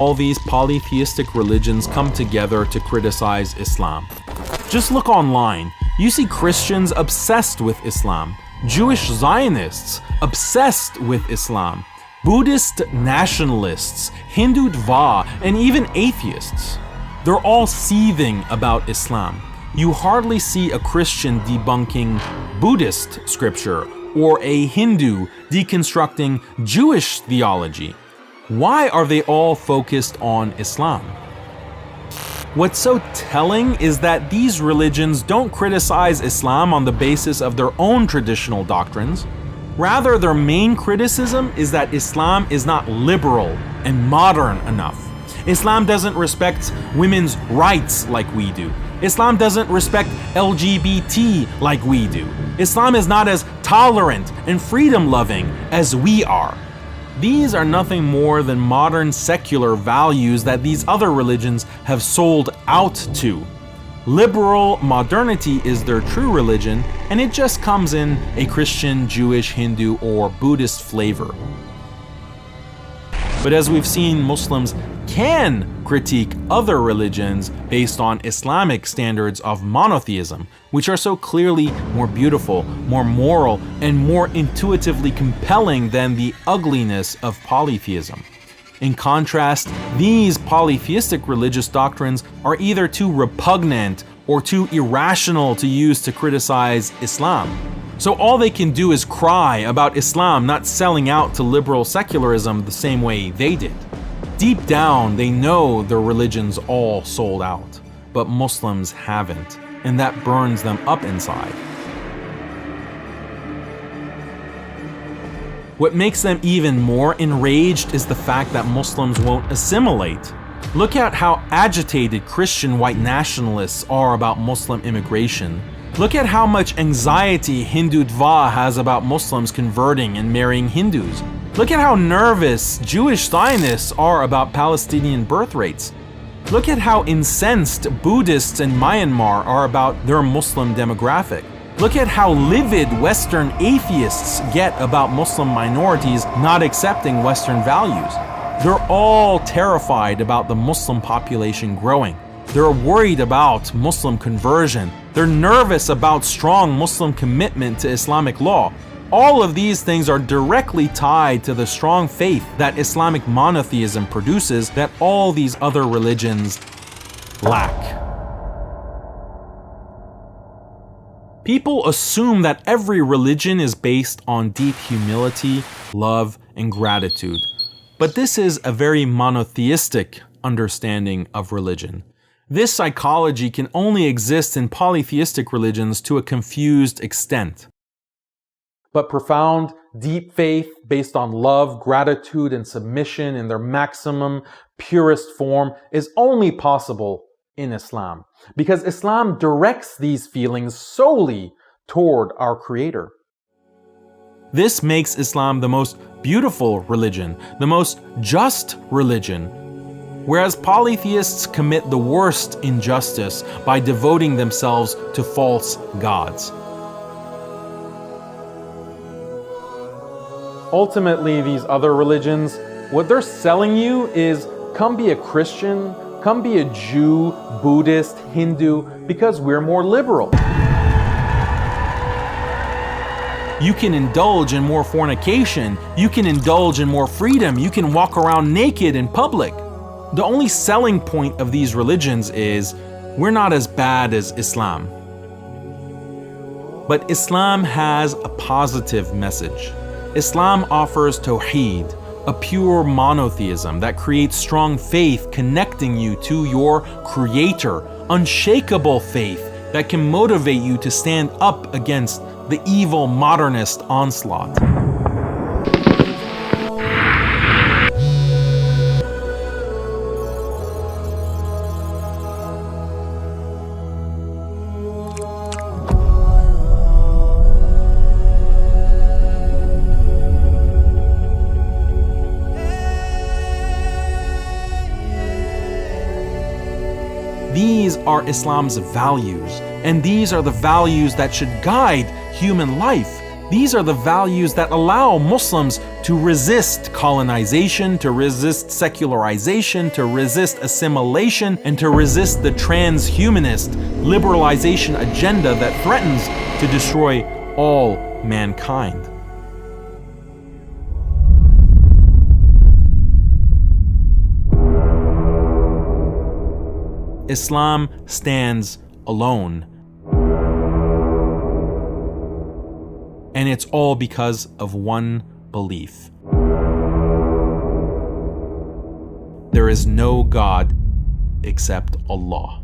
all these polytheistic religions come together to criticize Islam. Just look online. You see Christians obsessed with Islam, Jewish Zionists obsessed with Islam, Buddhist nationalists, Hindu Dva, and even atheists. They're all seething about Islam. You hardly see a Christian debunking Buddhist scripture or a Hindu deconstructing Jewish theology. Why are they all focused on Islam? What's so telling is that these religions don't criticize Islam on the basis of their own traditional doctrines. Rather, their main criticism is that Islam is not liberal and modern enough. Islam doesn't respect women's rights like we do. Islam doesn't respect LGBT like we do. Islam is not as tolerant and freedom-loving as we are. These are nothing more than modern secular values that these other religions have sold out to. Liberal modernity is their true religion, and it just comes in a Christian, Jewish, Hindu, or Buddhist flavor. But as we've seen, Muslims can critique other religions based on Islamic standards of monotheism, which are so clearly more beautiful, more moral, and more intuitively compelling than the ugliness of polytheism. In contrast, these polytheistic religious doctrines are either too repugnant or too irrational to use to criticize Islam. So all they can do is cry about Islam not selling out to liberal secularism the same way they did. Deep down, they know their religion's all sold out, but Muslims haven't, and that burns them up inside. What makes them even more enraged is the fact that Muslims won't assimilate. Look at how agitated Christian white nationalists are about Muslim immigration. Look at how much anxiety Hindu Dva has about Muslims converting and marrying Hindus. Look at how nervous Jewish Zionists are about Palestinian birth rates. Look at how incensed Buddhists in Myanmar are about their Muslim demographic. Look at how livid Western atheists get about Muslim minorities not accepting Western values. They're all terrified about the Muslim population growing. They're worried about Muslim conversion. They're nervous about strong Muslim commitment to Islamic law. All of these things are directly tied to the strong faith that Islamic monotheism produces that all these other religions lack. People assume that every religion is based on deep humility, love, and gratitude. But this is a very monotheistic understanding of religion. This psychology can only exist in polytheistic religions to a confused extent. But profound, deep faith based on love, gratitude, and submission in their maximum, purest form is only possible in Islam, because Islam directs these feelings solely toward our Creator. This makes Islam the most beautiful religion, the most just religion, whereas polytheists commit the worst injustice by devoting themselves to false gods. Ultimately, these other religions, what they're selling you is, come be a Christian, come be a Jew, Buddhist, Hindu, because we're more liberal. You can indulge in more fornication, you can indulge in more freedom, you can walk around naked in public. The only selling point of these religions is, we're not as bad as Islam. But Islam has a positive message. Islam offers Tawheed, a pure monotheism that creates strong faith connecting you to your Creator, unshakable faith that can motivate you to stand up against the evil modernist onslaught. These are Islam's values, and these are the values that should guide human life. These are the values that allow Muslims to resist colonization, to resist secularization, to resist assimilation, and to resist the transhumanist liberalization agenda that threatens to destroy all mankind. Islam stands alone. And it's all because of one belief. There is no God except Allah.